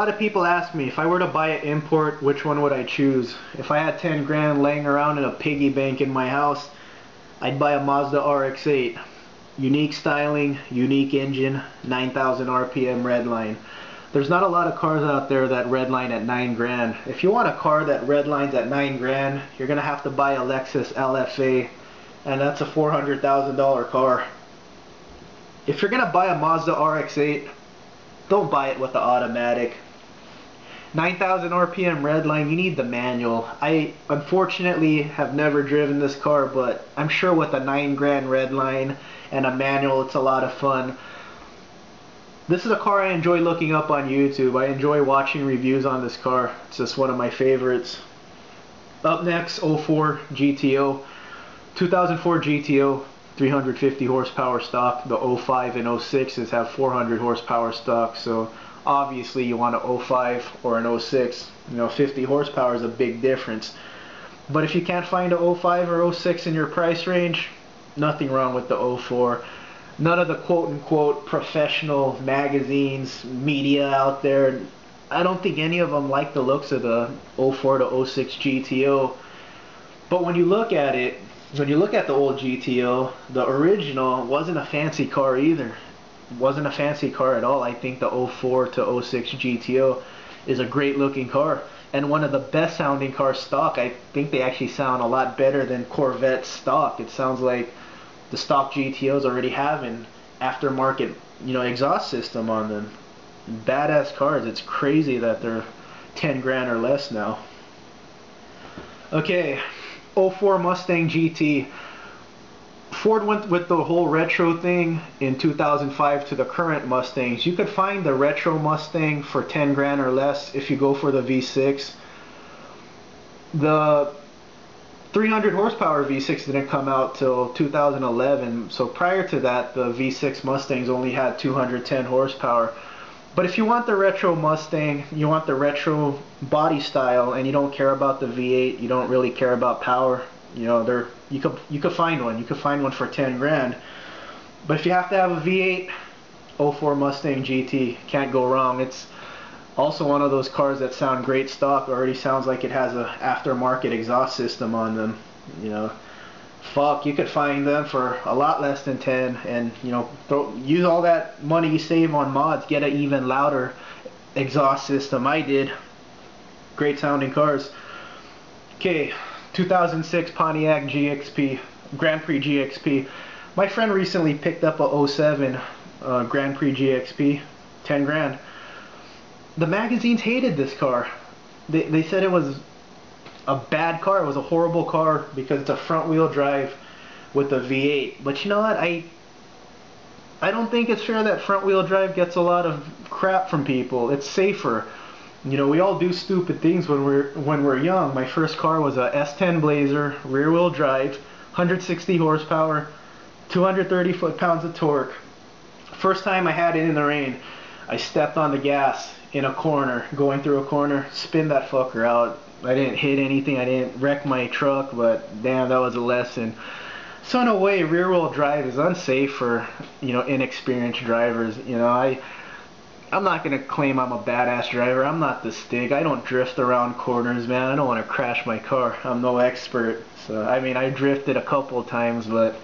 lot of people ask me, if I were to buy an import, which one would I choose? If I had 10 grand laying around in a piggy bank in my house, I'd buy a Mazda RX-8. Unique styling, unique engine, 9,000 RPM redline. There's not a lot of cars out there that redline at 9 grand. If you want a car that redlines at 9 grand, you're going to have to buy a Lexus LFA, and that's a $400,000 car. If you're going to buy a Mazda RX-8, don't buy it with the automatic. 9,000 RPM redline, you need the manual. I unfortunately have never driven this car, but I'm sure with a 9 grand redline and a manual, it's a lot of fun. This is a car I enjoy looking up on YouTube. I enjoy watching reviews on this car. It's just one of my favorites. Up next, 04 GTO. 2004 GTO, 350 horsepower stock. The 05 and 06s have 400 horsepower stock, so obviously you want an 05 or an 06. You know, 50 horsepower is a big difference. But if you can't find an 05 or 06 in your price range, nothing wrong with the 04. None of the quote-unquote professional magazines, media out there, I don't think any of them like the looks of the 04 to 06 GTO. But when you look at it, when you look at the old GTO, the original wasn't a fancy car either. It wasn't a fancy car at all. I think the 04 to 06 GTO is a great looking car, and one of the best sounding cars stock. I think they actually sound a lot better than Corvette stock. It sounds like the stock GTOs already have an aftermarket, exhaust system on them. Badass cars. It's crazy that they're 10 grand or less now. Okay, 04 Mustang GT. Ford went with the whole retro thing in 2005 to the current Mustangs. You could find the retro Mustang for 10 grand or less if you go for the V6. The 300 horsepower V6 didn't come out till 2011, so prior to that the V6 Mustangs only had 210 horsepower. But if you want the retro Mustang, you want the retro body style, and you don't care about the V8, you don't really care about power, you could find one. You could find one for 10 grand. But if you have to have a V8, 04 Mustang GT, can't go wrong. It's also one of those cars that sound great stock. Already sounds like it has an aftermarket exhaust system on them. Fuck, you could find them for a lot less than 10, and use all that money you save on mods, get an even louder exhaust system. I did. Great sounding cars. Okay, 2006 Pontiac GXP, Grand Prix GXP. My friend recently picked up a 07 Grand Prix GXP, 10 grand. The magazines hated this car. They said it was a bad car. It was a horrible car because it's a front wheel drive with a V8. But you know what? I don't think it's fair that front wheel drive gets a lot of crap from people. It's safer. We all do stupid things when we're young. My first car was a S10 Blazer, rear wheel drive, 160 horsepower, 230 foot-pounds of torque. First time I had it in the rain, I stepped on the gas in a corner, going through a corner, spin that fucker out. I didn't hit anything, I didn't wreck my truck, but damn, that was a lesson. So in a way, rear wheel drive is unsafe for inexperienced drivers. I'm not going to claim I'm a badass driver. I'm not the Stig. I don't drift around corners, man. I don't want to crash my car. I'm no expert. So I mean, I drifted a couple of times, but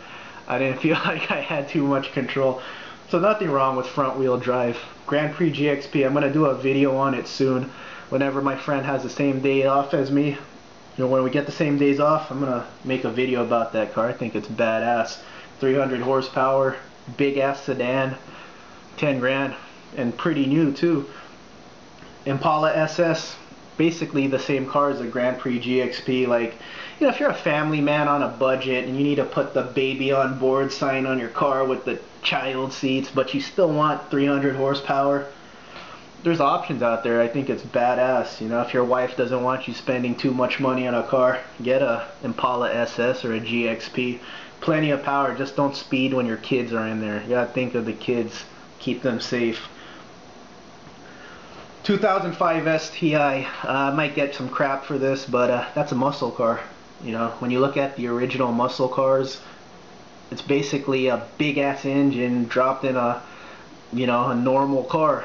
I didn't feel like I had too much control. So nothing wrong with front wheel drive. Grand Prix GXP, I'm going to do a video on it soon. Whenever my friend has the same day off as me, when we get the same days off, I'm going to make a video about that car. I think it's badass. 300 horsepower, big ass sedan, 10 grand. And pretty new too. Impala SS, basically the same car as the Grand Prix GXP. Like, if you're a family man on a budget and you need to put the baby on board sign on your car with the child seats, but you still want 300 horsepower, there's options out there. I think it's badass. If your wife doesn't want you spending too much money on a car, get a Impala SS or a GXP. Plenty of power, just don't speed when your kids are in there. You gotta think of the kids, keep them safe. 2005 STI. I might get some crap for this, but that's a muscle car. When you look at the original muscle cars, it's basically a big ass engine dropped in a a normal car.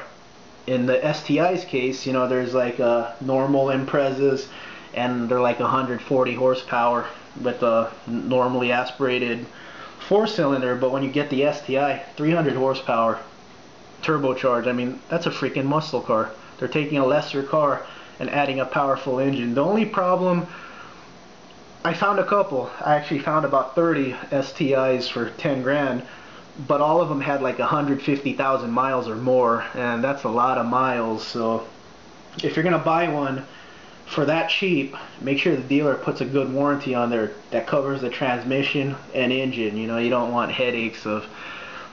in the STI's case, you know, there's like normal Imprezas, and they're like 140 horsepower with a normally aspirated 4-cylinder. But when you get the STI, 300 horsepower, turbocharged. I mean, that's a freaking muscle car. They're taking a lesser car and adding a powerful engine. The only problem, I found a couple. I actually found about 30 STIs for 10 grand, but all of them had like 150,000 miles or more, and that's a lot of miles. So if you're gonna buy one for that cheap, make sure the dealer puts a good warranty on there that covers the transmission and engine. You know, you don't want headaches of,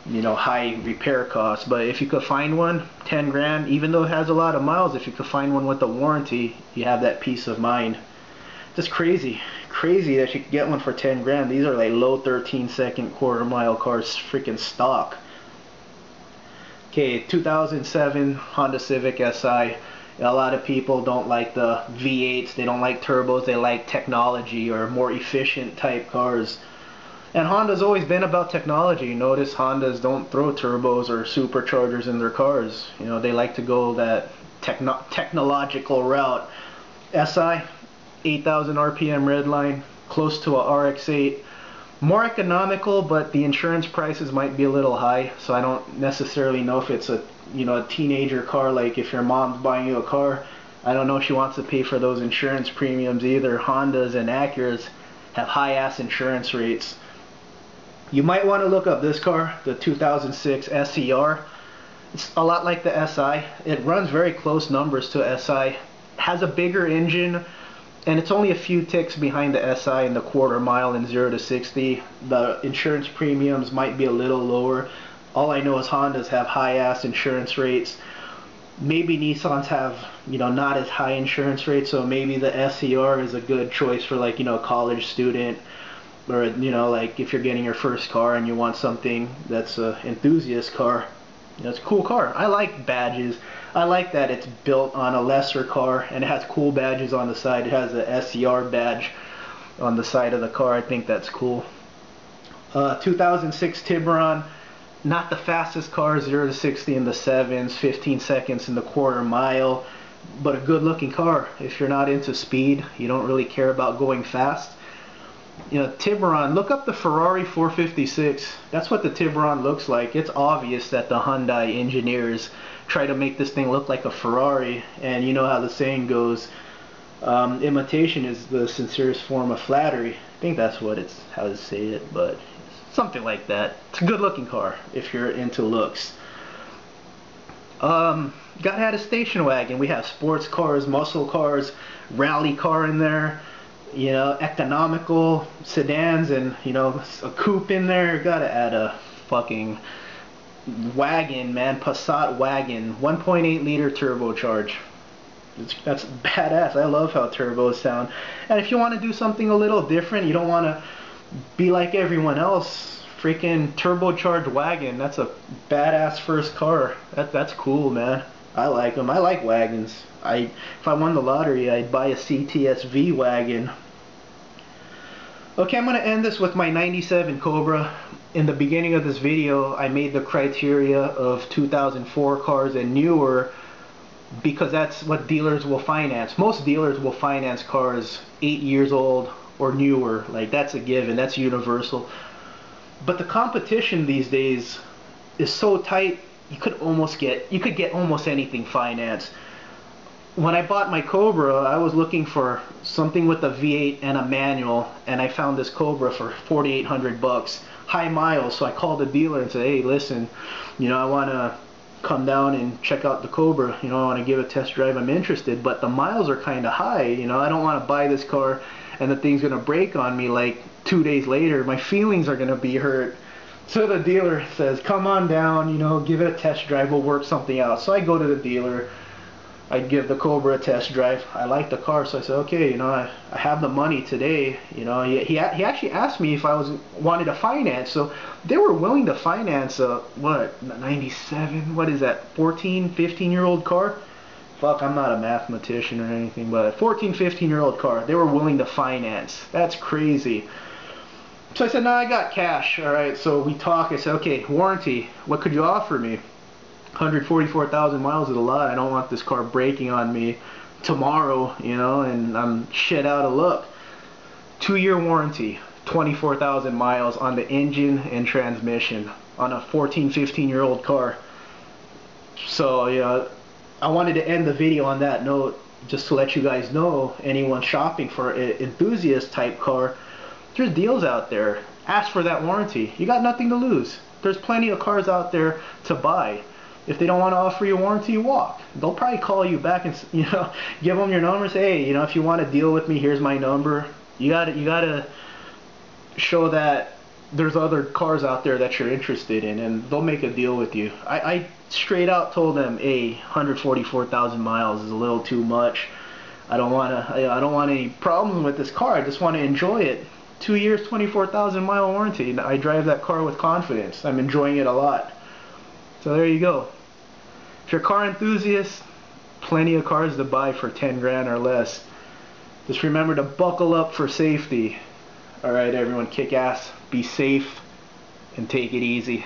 you know, high repair costs. But if you could find one, 10 grand, even though it has a lot of miles, if you could find one with a warranty, you have that peace of mind. Just crazy that you could get one for 10 grand. These are like low 13-second quarter-mile cars, freaking stock. Okay, 2007 Honda Civic Si. A lot of people don't like the V8s, they don't like turbos, they like technology or more efficient type cars. And Honda's always been about technology. Notice Hondas don't throw turbos or superchargers in their cars. You know, they like to go that technological route. Si, 8,000 RPM redline, close to a RX-8. More economical, but the insurance prices might be a little high, so I don't necessarily know if it's a, you know, a teenager car. Like if your mom's buying you a car, I don't know if she wants to pay for those insurance premiums either. Hondas and Acuras have high-ass insurance rates. You might want to look up this car, the 2006 SE-R. It's a lot like the SI. It runs very close numbers to SI. Has a bigger engine, and it's only a few ticks behind the SI in the quarter mile in 0 to 60. The insurance premiums might be a little lower. All I know is Hondas have high-ass insurance rates. Maybe Nissans have, you know, not as high insurance rates, so maybe the SE-R is a good choice for, like, you know, a college student, or, you know, like if you're getting your first car and you want something that's an enthusiast car. You know, it's a cool car. I like badges. I like that it's built on a lesser car and it has cool badges on the side. It has a SE-R badge on the side of the car. I think that's cool. 2006 Tiburon, not the fastest car, 0 to 60 in the 7s, 15 seconds in the quarter mile, but a good looking car. If you're not into speed, you don't really care about going fast. You know, Tiburon, look up the Ferrari 456. That's what the Tiburon looks like. It's obvious that the Hyundai engineers try to make this thing look like a Ferrari, and you know how the saying goes, imitation is the sincerest form of flattery. I think that's what it's how to say it, but something like that. It's a good looking car if you're into looks. Gotta have a station wagon. We have sports cars, muscle cars, rally car in there, you know, economical sedans, and, you know, a coupe in there. Gotta add a fucking wagon, man. Passat Wagon, 1.8 liter turbocharge. That's badass. I love how turbos sound. And if you want to do something a little different, you don't want to be like everyone else, freaking turbocharged wagon. That's a badass first car. That's cool, man. I like them. I like wagons. If I won the lottery, I'd buy a CTSV wagon. Okay, I'm going to end this with my 97 Cobra. In the beginning of this video, I made the criteria of 2004 cars and newer because that's what dealers will finance. Most dealers will finance cars 8 years old or newer. Like, that's a given. That's universal. But the competition these days is so tight, you could get almost anything financed. When I bought my Cobra, I was looking for something with a V8 and a manual, and I found this Cobra for 4,800 bucks, high miles. So I called the dealer and said, hey, listen, you know, I want to come down and check out the Cobra. You know, I want to give a test drive. I'm interested, but the miles are kind of high. You know, I don't want to buy this car and the thing's going to break on me like 2 days later. My feelings are going to be hurt. So the dealer says, come on down, you know, give it a test drive. We'll work something out. So I go to the dealer. I'd give the Cobra a test drive. I like the car, so I said, okay, you know, I have the money today. You know, he actually asked me if I wanted to finance, so they were willing to finance a, what, 97, what is that, 14, 15-year-old car? Fuck, I'm not a mathematician or anything, but a 14, 15-year-old car, they were willing to finance. That's crazy. So I said, no, I got cash. All right, so we talk. I said, okay, warranty, what could you offer me? 144,000 miles is a lot. I don't want this car breaking on me tomorrow, you know, and I'm shit out of luck. 2-year warranty, 24,000 miles on the engine and transmission on a 15-year-old car. So, yeah, I wanted to end the video on that note, just to let you guys know, anyone shopping for an enthusiast type car, there's deals out there. Ask for that warranty. You got nothing to lose. There's plenty of cars out there to buy. If they don't want to offer you a warranty, walk. They'll probably call you back and, you know, give them your number. Say, hey, you know, if you want to deal with me, here's my number. You gotta show that there's other cars out there that you're interested in, and they'll make a deal with you. I straight out told them, hey, 144,000 miles is a little too much. I don't want any problems with this car. I just want to enjoy it. 2 years, 24,000 mile warranty. I drive that car with confidence. I'm enjoying it a lot. So there you go. If you're a car enthusiast, plenty of cars to buy for 10 grand or less. Just remember to buckle up for safety. Alright everyone, kick ass, be safe, and take it easy.